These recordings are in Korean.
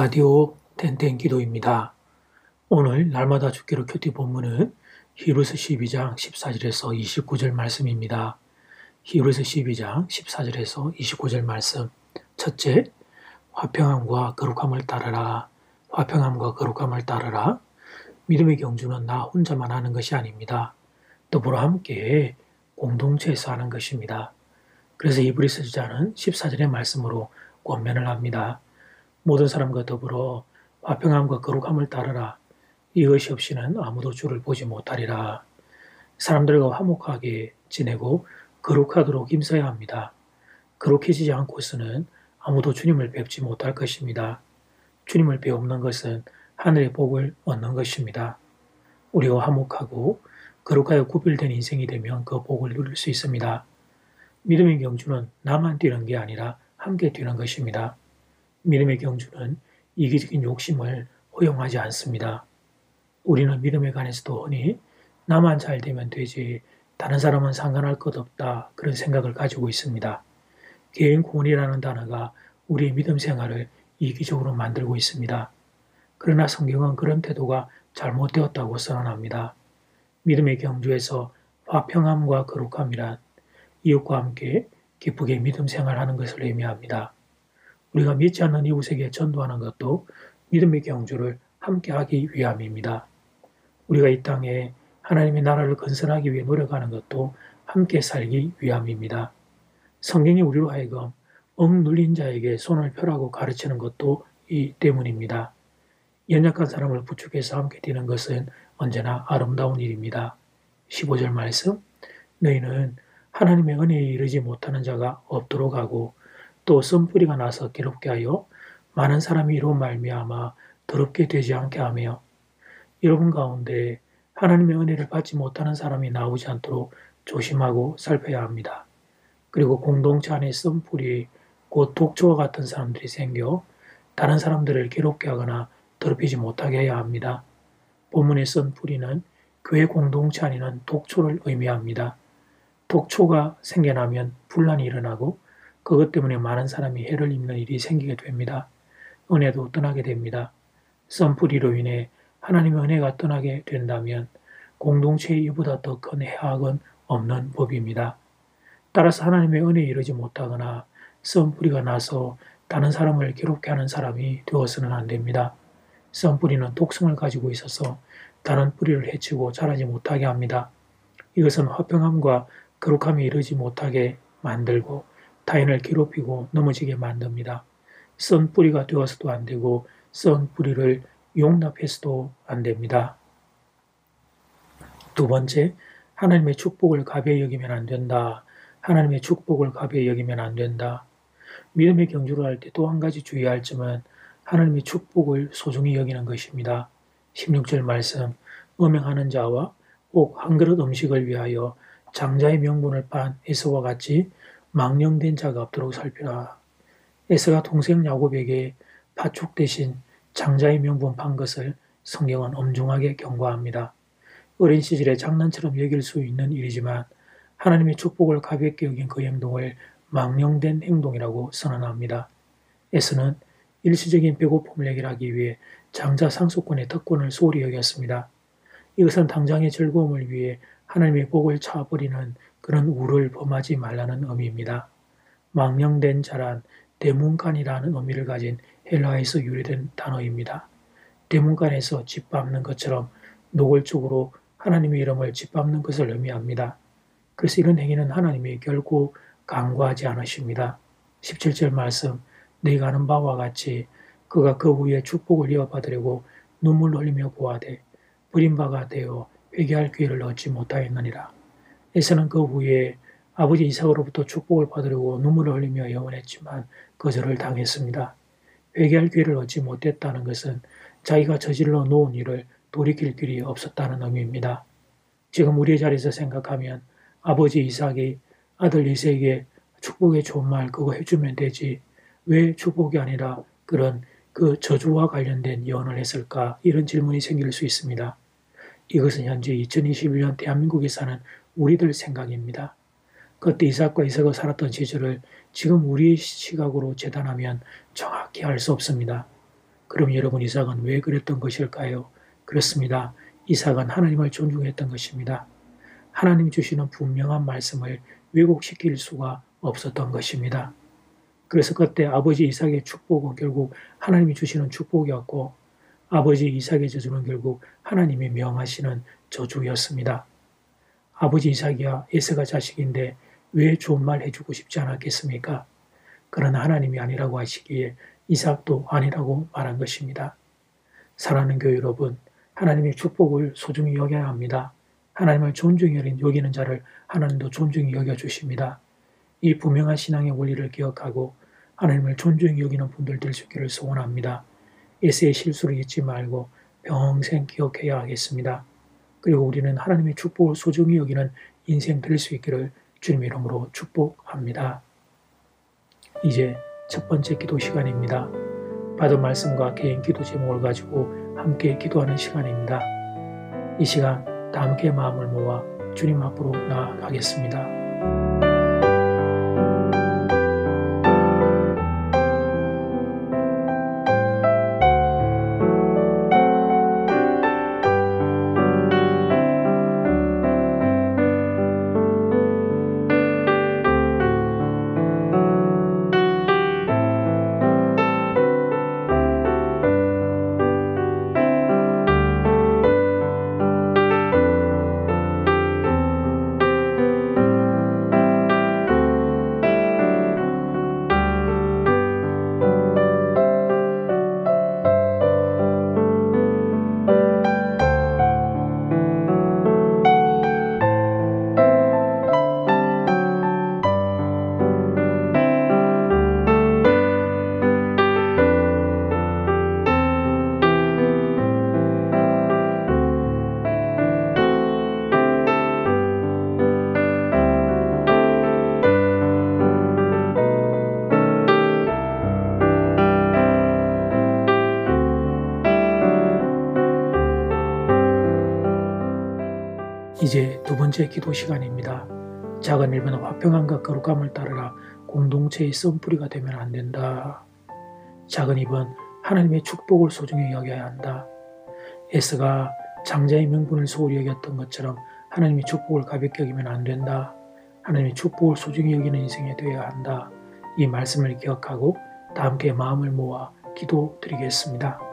라디오 땡땡 기도입니다. 오늘 날마다 주기로 큐티 본문은 히브리서 12장 14절에서 29절 말씀입니다. 히브리서 12장 14절에서 29절 말씀. 첫째, 화평함과 거룩함을 따르라. 화평함과 거룩함을 따르라. 믿음의 경주는 나 혼자만 하는 것이 아닙니다. 더불어 함께 공동체에서 하는 것입니다. 그래서 히브리서 저자는 14절의 말씀으로 권면을 합니다. 모든 사람과 더불어 화평함과 거룩함을 따르라. 이것이 없이는 아무도 주를 보지 못하리라. 사람들과 화목하게 지내고 거룩하도록 힘써야 합니다. 거룩해지지 않고서는 아무도 주님을 뵙지 못할 것입니다. 주님을 배우는 것은 하늘의 복을 얻는 것입니다. 우리가 화목하고 거룩하여 구별된 인생이 되면 그 복을 누릴 수 있습니다. 믿음의 경주는 나만 뛰는 게 아니라 함께 뛰는 것입니다. 믿음의 경주는 이기적인 욕심을 허용하지 않습니다. 우리는 믿음에 관해서도 흔히 나만 잘 되면 되지 다른 사람은 상관할 것 없다 그런 생각을 가지고 있습니다. 개인 구원이라는 단어가 우리의 믿음 생활을 이기적으로 만들고 있습니다. 그러나 성경은 그런 태도가 잘못되었다고 선언합니다. 믿음의 경주에서 화평함과 거룩함이란 이웃과 함께 기쁘게 믿음 생활하는 것을 의미합니다. 우리가 믿지 않는 이웃에게 전도하는 것도 믿음의 경주를 함께하기 위함입니다. 우리가 이 땅에 하나님의 나라를 건설하기 위해 노력하는 것도 함께 살기 위함입니다. 성경이 우리로 하여금 억눌린 자에게 손을 펴라고 가르치는 것도 이 때문입니다. 연약한 사람을 부축해서 함께 뛰는 것은 언제나 아름다운 일입니다. 15절 말씀, 너희는 하나님의 은혜에 이르지 못하는 자가 없도록 하고 또 쓴뿌리가 나서 괴롭게 하여 많은 사람이 이로 말미암아 더럽게 되지 않게 하며 여러분 가운데 하나님의 은혜를 받지 못하는 사람이 나오지 않도록 조심하고 살펴야 합니다. 그리고 공동체 안에 쓴뿌리 곧 독초와 같은 사람들이 생겨 다른 사람들을 괴롭게 하거나 더럽히지 못하게 해야 합니다. 본문의 쓴뿌리는 교회 공동체 안에는 독초를 의미합니다. 독초가 생겨나면 분란이 일어나고 그것 때문에 많은 사람이 해를 입는 일이 생기게 됩니다. 은혜도 떠나게 됩니다. 썬뿌리로 인해 하나님의 은혜가 떠나게 된다면 공동체에 이보다 더 큰 해악은 없는 법입니다. 따라서 하나님의 은혜에 이르지 못하거나 썬뿌리가 나서 다른 사람을 괴롭게 하는 사람이 되어서는 안 됩니다. 썬뿌리는 독성을 가지고 있어서 다른 뿌리를 해치고 자라지 못하게 합니다. 이것은 화평함과 거룩함에 이르지 못하게 만들고 타인을 괴롭히고 넘어지게 만듭니다. 썬 뿌리가 되어서도 안 되고 썬 뿌리를 용납해서도 안 됩니다. 두 번째, 하나님의 축복을 가벼이 여기면 안 된다. 하나님의 축복을 가벼이 여기면 안 된다. 믿음의 경주를 할 때 또 한 가지 주의할 점은 하나님의 축복을 소중히 여기는 것입니다. 16절 말씀, 음행하는 자와 혹 한 그릇 음식을 위하여 장자의 명분을 빤 에서와 같이 망령된 자가 없도록 살피라. 에서가 동생 야곱에게 파축 대신 장자의 명분 판 것을 성경은 엄중하게 경고합니다. 어린 시절에 장난처럼 여길 수 있는 일이지만 하나님의 축복을 가볍게 여긴 그 행동을 망령된 행동이라고 선언합니다. 에서는 일시적인 배고픔을 해결하기 위해 장자 상속권의 특권을 소홀히 여겼습니다. 이것은 당장의 즐거움을 위해 하나님의 복을 차버리는 그런 우를 범하지 말라는 의미입니다. 망령된 자란 대문간이라는 의미를 가진 헬라어에서 유래된 단어입니다. 대문간에서 짓밟는 것처럼 노골적으로 하나님의 이름을 짓밟는 것을 의미합니다. 그래서 이런 행위는 하나님이 결코 간과하지 않으십니다. 17절 말씀, 너희가 아는 바와 같이 그가 그 후에 축복을 이어받으려고 눈물 흘리며 고하되 버림바가 되어 회개할 기회를 얻지 못하였느니라. 에서는 그 후에 아버지 이삭으로부터 축복을 받으려고 눈물을 흘리며 영원했지만 거절을 당했습니다. 회개할 기회를 얻지 못했다는 것은 자기가 저질러 놓은 일을 돌이킬 길이 없었다는 의미입니다. 지금 우리의 자리에서 생각하면 아버지 이삭이 아들 이삭에게 축복의 좋은 말 그거 해주면 되지 왜 축복이 아니라 그런 그 저주와 관련된 예언을 했을까 이런 질문이 생길 수 있습니다. 이것은 현재 2021년 대한민국에 사는 우리들 생각입니다. 그때 이삭과 이삭이 살았던 시절을 지금 우리의 시각으로 재단하면 정확히 알 수 없습니다. 그럼 여러분 이삭은 왜 그랬던 것일까요? 그렇습니다. 이삭은 하나님을 존중했던 것입니다. 하나님 주시는 분명한 말씀을 왜곡시킬 수가 없었던 것입니다. 그래서 그때 아버지 이삭의 축복은 결국 하나님이 주시는 축복이었고 아버지 이삭의 저주는 결국 하나님이 명하시는 저주였습니다. 아버지 이삭이야 에서가 자식인데 왜 좋은 말 해주고 싶지 않았겠습니까? 그러나 하나님이 아니라고 하시기에 이삭도 아니라고 말한 것입니다. 사랑하는 교회 여러분, 하나님의 축복을 소중히 여겨야 합니다. 하나님을 존중히 여기는 자를 하나님도 존중히 여겨주십니다. 이 분명한 신앙의 원리를 기억하고 하나님을 존중히 여기는 분들 될 수 있기를 소원합니다. 에서의 실수를 잊지 말고 평생 기억해야 하겠습니다. 그리고 우리는 하나님의 축복을 소중히 여기는 인생 될 수 있기를 주님 이름으로 축복합니다. 이제 첫 번째 기도 시간입니다. 받은 말씀과 개인 기도 제목을 가지고 함께 기도하는 시간입니다. 이 시간 다 함께 마음을 모아 주님 앞으로 나아가겠습니다. 이제 두 번째 기도 시간입니다. 작은 일은 화평함과 거룩함을 따르라 공동체의 썬뿌리가 되면 안 된다. 작은 입은 하나님의 축복을 소중히 여겨야 한다. 에서가 장자의 명분을 소홀히 여겼던 것처럼 하나님의 축복을 가볍게 여기면 안 된다. 하나님의 축복을 소중히 여기는 인생이 되어야 한다. 이 말씀을 기억하고 다 함께 마음을 모아 기도드리겠습니다.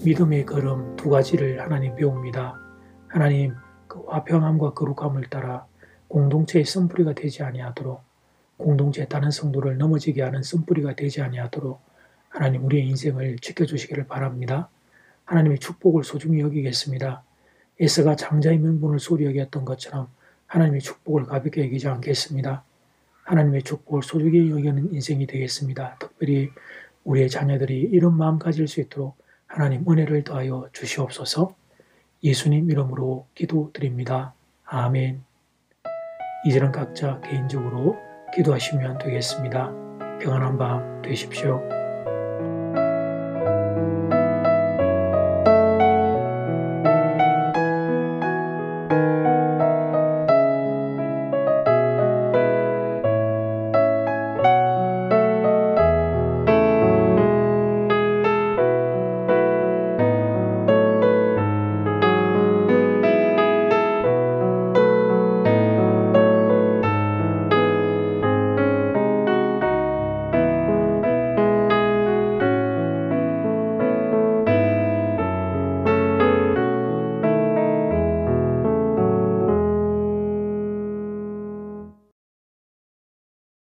믿음의 걸음 두 가지를 하나님 배웁니다. 하나님 그 화평함과 거룩함을 따라 공동체의 썬뿌리가 되지 아니하도록 공동체의 다른 성도를 넘어지게 하는 썬뿌리가 되지 아니하도록 하나님 우리의 인생을 지켜주시기를 바랍니다. 하나님의 축복을 소중히 여기겠습니다. 에서가 장자의 명분을 소홀히 여겼던 것처럼 하나님의 축복을 가볍게 여기지 않겠습니다. 하나님의 축복을 소중히 여기는 인생이 되겠습니다. 특별히 우리의 자녀들이 이런 마음 가질 수 있도록 하나님 은혜를 더하여 주시옵소서. 예수님 이름으로 기도드립니다. 아멘. 이제는 각자 개인적으로 기도하시면 되겠습니다. 평안한 밤 되십시오.